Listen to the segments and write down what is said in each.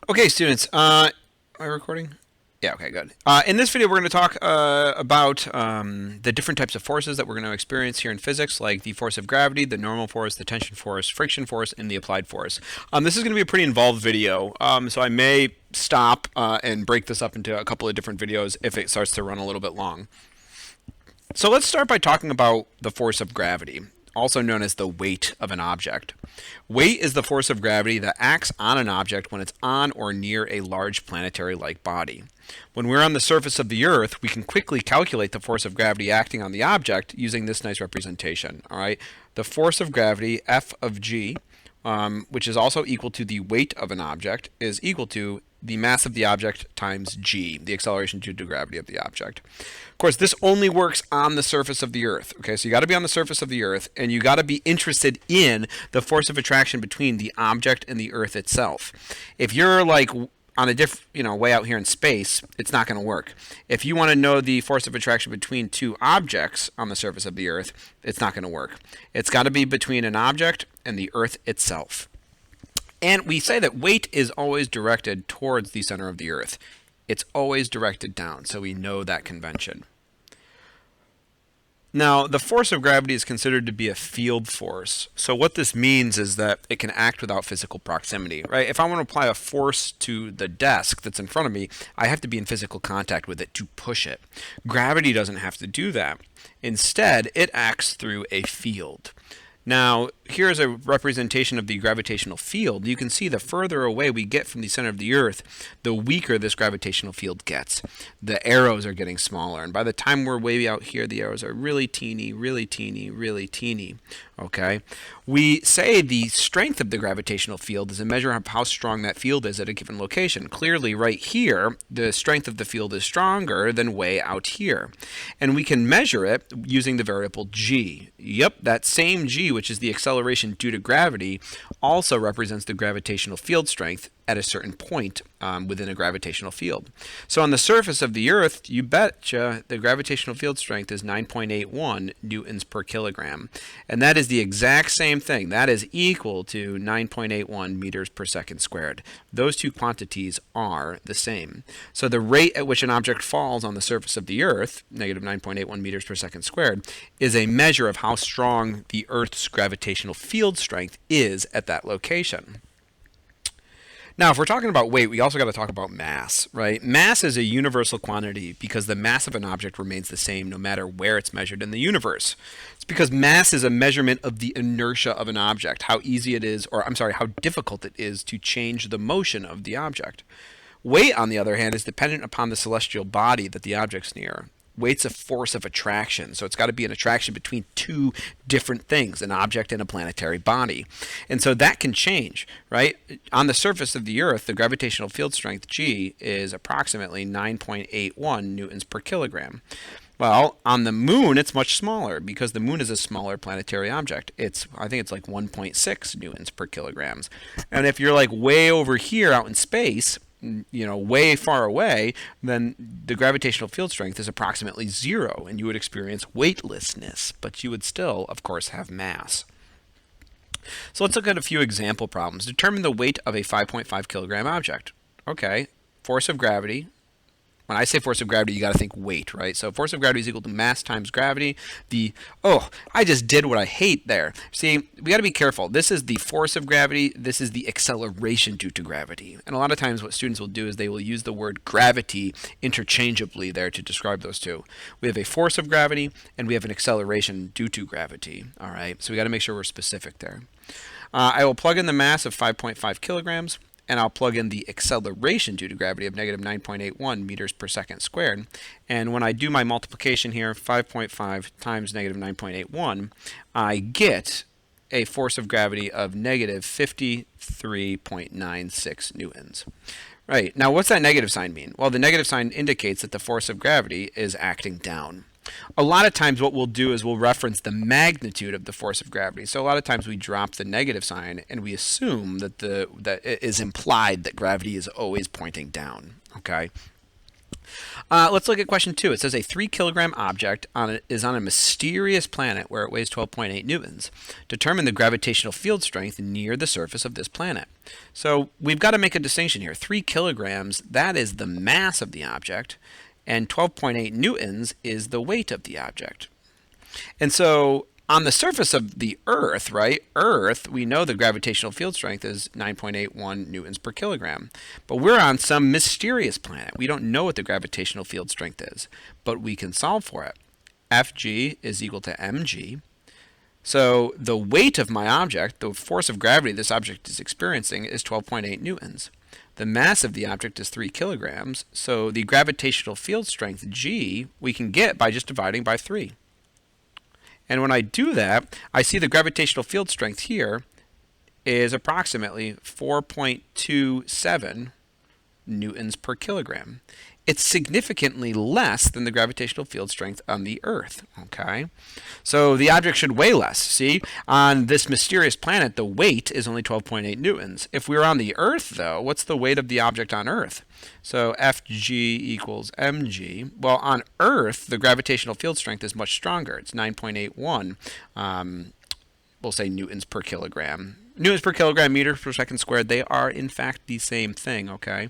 Okay, students, am I recording? Yeah, okay, good. In this video, we're going to talk about the different types of forces that we're going to experience here in physics, like the force of gravity, the normal force, the tension force, friction force, and the applied force. This is going to be a pretty involved video, so I may stop and break this up into a couple of different videos if it starts to run a little bit long. So let's start by talking about the force of gravity, also known as the weight of an object. Weight is the force of gravity that acts on an object when it's on or near a large planetary-like body. When we're on the surface of the Earth, we can quickly calculate the force of gravity acting on the object using this nice representation. All right, the force of gravity, F of g, which is also equal to the weight of an object, is equal to the mass of the object times g, the acceleration due to gravity of the object. Of course, this only works on the surface of the Earth. Okay, so you got to be on the surface of the Earth, and you got to be interested in the force of attraction between the object and the Earth itself. If you're like on a way out here in space, it's not going to work. If you want to know the force of attraction between two objects on the surface of the Earth, it's not going to work. It's got to be between an object and the Earth itself. And we say that weight is always directed towards the center of the Earth. It's always directed down, so we know that convention. Now, the force of gravity is considered to be a field force. So what this means is that it can act without physical proximity, right? If I want to apply a force to the desk that's in front of me, I have to be in physical contact with it to push it. Gravity doesn't have to do that. Instead, it acts through a field. Now, here's a representation of the gravitational field. You can see the further away we get from the center of the Earth, the weaker this gravitational field gets. The arrows are getting smaller, and by the time we're way out here, the arrows are really teeny, really teeny, really teeny. Okay? We say the strength of the gravitational field is a measure of how strong that field is at a given location. Clearly, right here, the strength of the field is stronger than way out here. And we can measure it using the variable g. Yep, that same g, which is the acceleration due to gravity, also represents the gravitational field strength at a certain point within a gravitational field. So on the surface of the Earth, you betcha the gravitational field strength is 9.81 newtons per kilogram. And that is the exact same thing. That is equal to 9.81 meters per second squared. Those two quantities are the same. So the rate at which an object falls on the surface of the Earth, negative 9.81 meters per second squared, is a measure of how strong the Earth's gravitational field strength is at that location. Now, if we're talking about weight, we also got to talk about mass, right? Mass is a universal quantity because the mass of an object remains the same no matter where it's measured in the universe. It's because mass is a measurement of the inertia of an object, how easy it is, or I'm sorry, how difficult it is to change the motion of the object. Weight, on the other hand, is dependent upon the celestial body that the object's near. Weight's a force of attraction, so it's got to be an attraction between two different things, an object and a planetary body. And so that can change, right? On the surface of the Earth, the gravitational field strength, G, is approximately 9.81 newtons per kilogram. Well, on the moon, it's much smaller because the moon is a smaller planetary object. I think it's like 1.6 newtons per kilograms. And if you're like way over here out in space, way far away, then the gravitational field strength is approximately 0, and you would experience weightlessness, but you would still, of course, have mass. So let's look at a few example problems. Determine the weight of a 5.5 kilogram object. Okay, force of gravity. When I say force of gravity, you got to think weight, right? So force of gravity is equal to mass times gravity. I just did what I hate there. See, we got to be careful. This is the force of gravity. This is the acceleration due to gravity. And a lot of times what students will do is they will use the word gravity interchangeably there to describe those two. We have a force of gravity and we have an acceleration due to gravity. All right, so we got to make sure we're specific there. I will plug in the mass of 5.5 kilograms. And I'll plug in the acceleration due to gravity of negative 9.81 meters per second squared. And when I do my multiplication here, 5.5 times negative 9.81, I get a force of gravity of negative 53.96 newtons. Right, now what's that negative sign mean? Well, the negative sign indicates that the force of gravity is acting down. A lot of times what we'll do is we'll reference the magnitude of the force of gravity. So a lot of times we drop the negative sign and we assume that it is implied that gravity is always pointing down. Okay. Let's look at question 2. It says a 3-kilogram object is on a mysterious planet where it weighs 12.8 newtons. Determine the gravitational field strength near the surface of this planet. So we've got to make a distinction here. 3 kilograms, that is the mass of the object, and 12.8 newtons is the weight of the object. And so on the surface of the Earth, right, Earth, we know the gravitational field strength is 9.81 newtons per kilogram. But we're on some mysterious planet. We don't know what the gravitational field strength is, but we can solve for it. Fg is equal to mg. So the weight of my object, the force of gravity this object is experiencing, is 12.8 newtons. The mass of the object is 3 kilograms, so the gravitational field strength, g, we can get by just dividing by 3. And when I do that, I see the gravitational field strength here is approximately 4.27 newtons per kilogram. It's significantly less than the gravitational field strength on the Earth, okay? So the object should weigh less. See, on this mysterious planet, the weight is only 12.8 newtons. If we were on the Earth, though, what's the weight of the object on Earth? So Fg equals mg. Well, on Earth, the gravitational field strength is much stronger. It's 9.81, we'll say newtons per kilogram. Newtons per kilogram, meters per second squared, they are in fact the same thing, okay?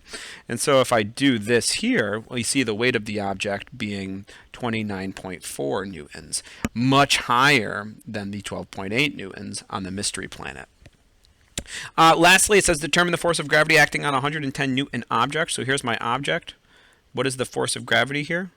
And so if I do this here, we see the weight of the object being 29.4 newtons, much higher than the 12.8 newtons on the mystery planet. Lastly, it says determine the force of gravity acting on a 110 Newton object. So here's my object. What is the force of gravity here?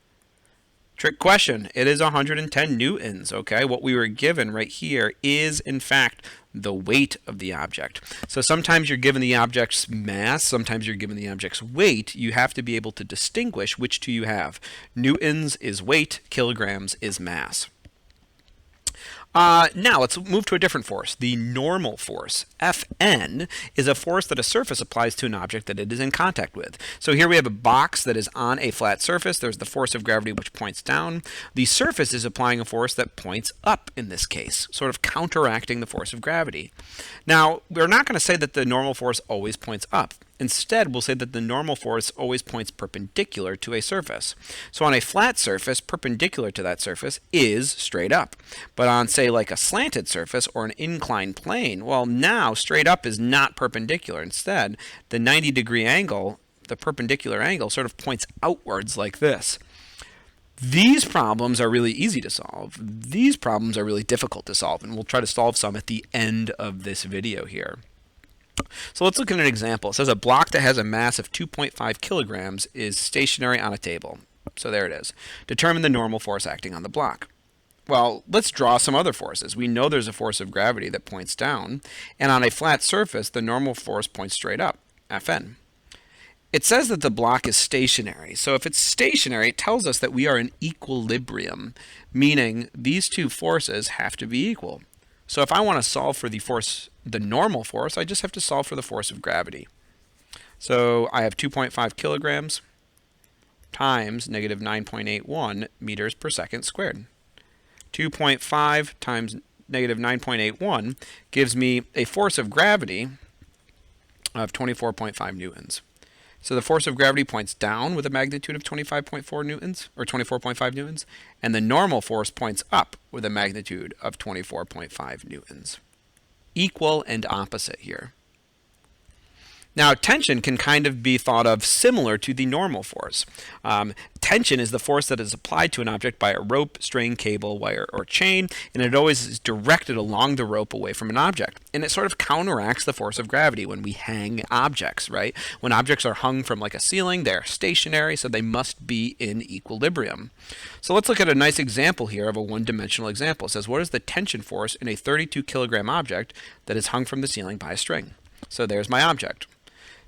Trick question. It is 110 newtons, okay? What we were given right here is, in fact, the weight of the object. So sometimes you're given the object's mass, sometimes you're given the object's weight. You have to be able to distinguish which two you have. Newtons is weight, kilograms is mass. Now let's move to a different force, the normal force. Fn is a force that a surface applies to an object that it is in contact with. So here we have a box that is on a flat surface. There's the force of gravity which points down. The surface is applying a force that points up in this case, sort of counteracting the force of gravity. Now, we're not going to say that the normal force always points up. Instead, we'll say that the normal force always points perpendicular to a surface. So on a flat surface, perpendicular to that surface is straight up. But on, say, like a slanted surface or an inclined plane, well, now straight up is not perpendicular. Instead, the 90-degree angle, the perpendicular angle, sort of points outwards like this. These problems are really easy to solve. These problems are really difficult to solve, and we'll try to solve some at the end of this video here. So let's look at an example. It says a block that has a mass of 2.5 kilograms is stationary on a table. So there it is. Determine the normal force acting on the block. Well, let's draw some other forces. We know there's a force of gravity that points down, and on a flat surface, the normal force points straight up, Fn. It says that the block is stationary. So if it's stationary, it tells us that we are in equilibrium, meaning these two forces have to be equal. So if I want to solve for the force, the normal force, I just have to solve for the force of gravity. So I have 2.5 kilograms times negative 9.81 meters per second squared. 2.5 times negative 9.81 gives me a force of gravity of 24.5 newtons. So the force of gravity points down with a magnitude of 25.4 newtons, or 24.5 newtons, and the normal force points up with a magnitude of 24.5 newtons. Equal and opposite here. Now, tension can kind of be thought of similar to the normal force. Tension is the force that is applied to an object by a rope, string, cable, wire, or chain, and it always is directed along the rope away from an object. And it sort of counteracts the force of gravity when we hang objects, right? When objects are hung from like a ceiling, they're stationary, so they must be in equilibrium. So let's look at a nice example here of a one-dimensional example. It says, what is the tension force in a 32 kilogram object that is hung from the ceiling by a string? So there's my object.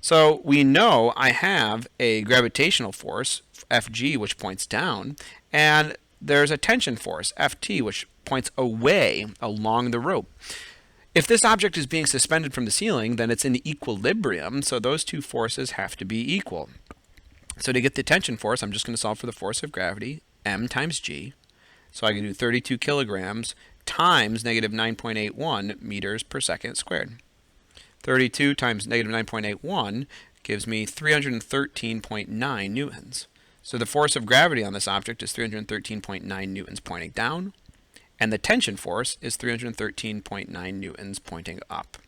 So we know I have a gravitational force, Fg, which points down, and there's a tension force, Ft, which points away along the rope. If this object is being suspended from the ceiling, then it's in equilibrium, so those two forces have to be equal. So to get the tension force, I'm just going to solve for the force of gravity, m times g. So I can do 32 kilograms times negative 9.81 meters per second squared. 32 times negative 9.81 gives me 313.9 newtons. So the force of gravity on this object is 313.9 newtons pointing down, and the tension force is 313.9 newtons pointing up.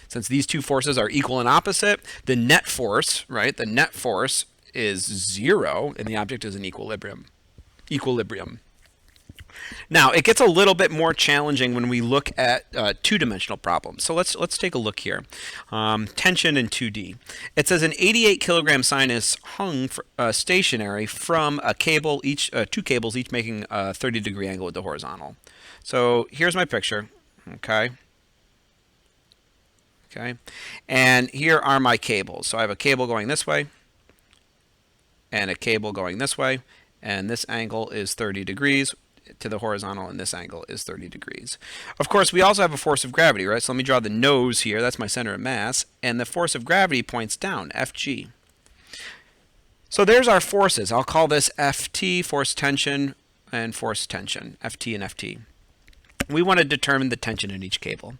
Since these two forces are equal and opposite, the net force, right, the net force is 0, and the object is in equilibrium. Now, it gets a little bit more challenging when we look at two-dimensional problems. So let's take a look here. Tension in 2D. It says an 88 kilogram sign is hung stationary from a cable, two cables, each making a 30-degree angle with the horizontal. So here's my picture. Okay. And here are my cables. So I have a cable going this way, and a cable going this way, and this angle is 30 degrees to the horizontal, and this angle is 30 degrees. Of course, we also have a force of gravity, right? So let me draw the nose here. That's my center of mass, and the force of gravity points down, Fg. So there's our forces. I'll call this Ft, force tension, and force tension, Ft and Ft. We want to determine the tension in each cable.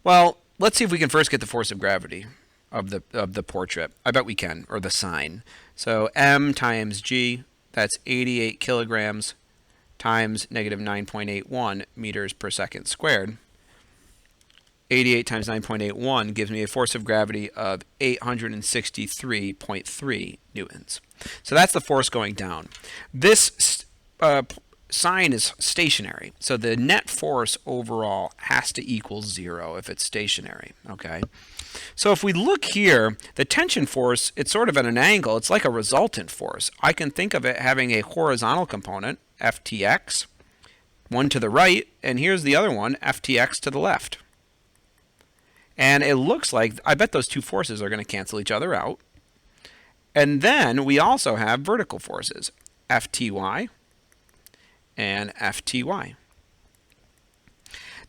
Well, let's see if we can first get the force of gravity of the portrait. I bet we can, or the sign. So m times g, that's 88 kilograms times negative 9.81 meters per second squared. 88 times 9.81 gives me a force of gravity of 863.3 newtons. So that's the force going down. This sign is stationary, so the net force overall has to equal 0 if it's stationary. Okay, so if we look here, the tension force, it's sort of at an angle. It's like a resultant force. I can think of it having a horizontal component, Ftx, one to the right, and here's the other one, Ftx to the left. And it looks like, I bet those two forces are going to cancel each other out. And then we also have vertical forces, Fty and Fty.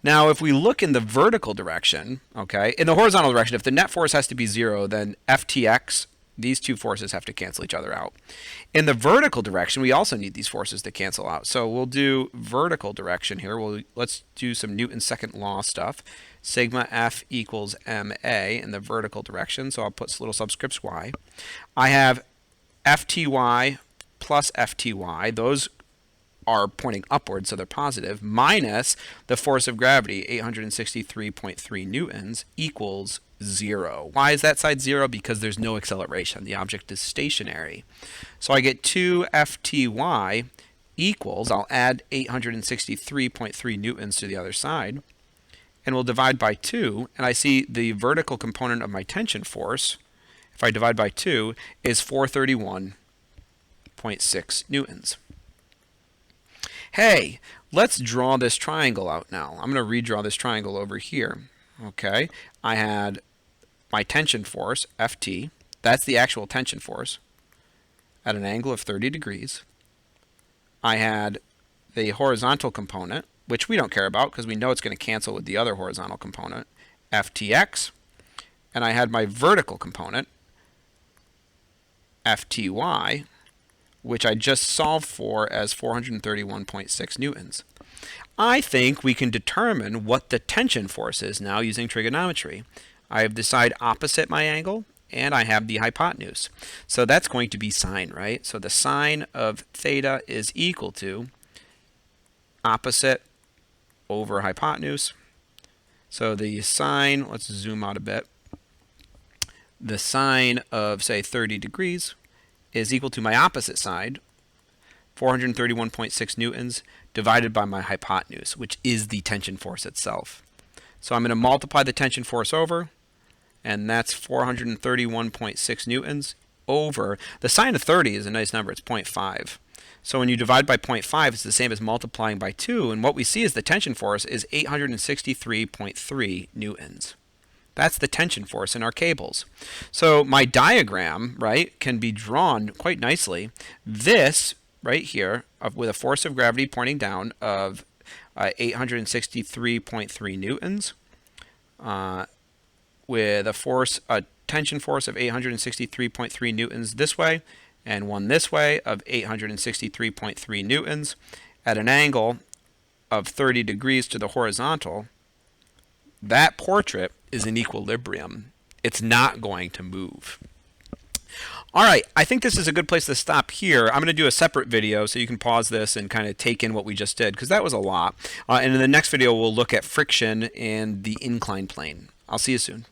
Now, if we look in the vertical direction, okay, in the horizontal direction, if the net force has to be 0, then Ftx, these two forces have to cancel each other out. In the vertical direction, we also need these forces to cancel out. So we'll do vertical direction here. Let's do some Newton's second law stuff. Sigma F equals ma in the vertical direction. So I'll put little subscripts y. I have Fty plus Fty. Those are pointing upwards, so they're positive, minus the force of gravity, 863.3 newtons, equals 0. Why is that side 0? Because there's no acceleration. The object is stationary. So I get 2 Fty equals, I'll add 863.3 newtons to the other side, and we'll divide by 2, and I see the vertical component of my tension force, if I divide by 2, is 431.6 newtons. Hey, let's draw this triangle out now. I'm going to redraw this triangle over here. Okay, I had my tension force, Ft. That's the actual tension force at an angle of 30 degrees. I had the horizontal component, which we don't care about because we know it's going to cancel with the other horizontal component, Ftx. And I had my vertical component, Fty, which I just solved for as 431.6 newtons. I think we can determine what the tension force is now using trigonometry. I have the side opposite my angle, and I have the hypotenuse. So that's going to be sine, right? So the sine of theta is equal to opposite over hypotenuse. So the sine, let's zoom out a bit. The sine of, say, 30 degrees is equal to my opposite side, 431.6 newtons, divided by my hypotenuse, which is the tension force itself. So I'm going to multiply the tension force over, and that's 431.6 newtons over, the sine of 30 is a nice number, it's 0.5. So when you divide by 0.5, it's the same as multiplying by 2, and what we see is the tension force is 863.3 newtons. That's the tension force in our cables. So my diagram, right, can be drawn quite nicely. This right here, with a force of gravity pointing down of 863.3 newtons, with a tension force of 863.3 newtons this way, and one this way of 863.3 newtons at an angle of 30 degrees to the horizontal. That portrait is in equilibrium. It's not going to move. All right, I think this is a good place to stop here. I'm going to do a separate video so you can pause this and kind of take in what we just did, because that was a lot. And in the next video, we'll look at friction and the inclined plane. I'll see you soon.